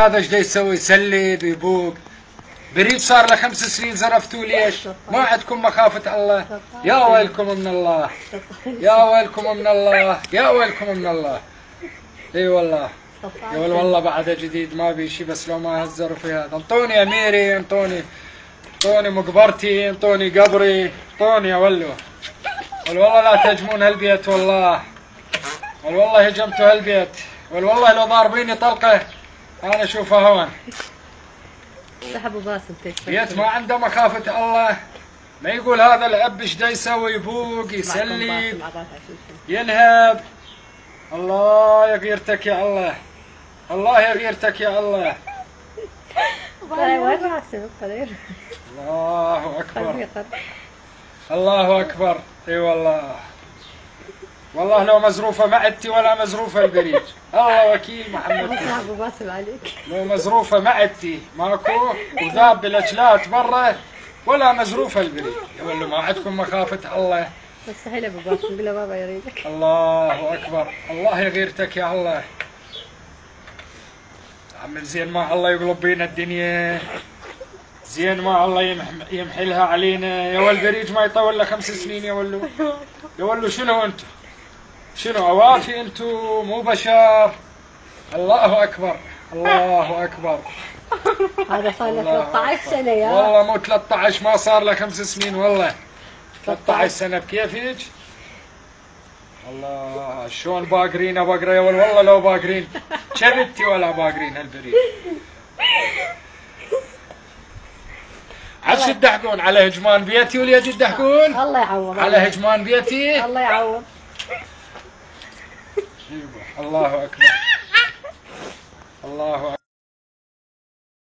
هذا ايش دا يسوي؟ يسلب يبوق. بريد صار له 5 سنين زرفتوا ليش؟ ما عندكم مخافة الله؟ يا ويلكم من الله، يا ويلكم من الله، يا ويلكم من الله. اي والله يقول والله بعده جديد ما بي شي، بس لو ما هزروا في هذا. انطوني اميري، انطوني مقبرتي، انطوني قبري، انطوني يا ولو. والله لا تهجمون هالبيت والله، والله هجمتوا هالبيت، والله لو ضاربيني طلقه انا اشوفها هون. ابو باسم بيت ما عنده مخافة الله، ما يقول هذا الاب ايش دا يسوي؟ يبوق يسلي ينهب. الله يا غيرتك يا الله، الله يا غيرتك يا الله. الله اكبر، الله اكبر. اي والله، والله لو مزروفه معدتي ولا مزروفه البريد، الله وكيل محمد. ابو باسم عليك، لو مزروفه معدتي ماكو وذاب بالاجلات برا ولا مزروفه البريد. يقول ما عندكم مخافه الله. مستحيل ابو باسم، قول له بابا يريدك. الله اكبر، الله يا غيرتك يا الله. عمل زين ما الله يقلب بينا الدنيا، زين ما الله يمحلها علينا. يا والبريج ما يطول له 5 سنين يا ولو. يا ولو شنو انتم؟ شنو اوافي انتم مو بشر؟ الله اكبر، الله اكبر. هذا صار له 13 سنه يا والله مو 13، ما صار له 5 سنين والله. 13 سنه بكيفك؟ الله شلون باقرين بقرة يا ول. والله لو باقرين كبتي ولا باقرين هالبريد. عاد تدحقون على هجمان بيتي ولا تدحقون؟ الله يعوض على هجمان بيتي. الله يعوض. الله اكبر، الله اكبر.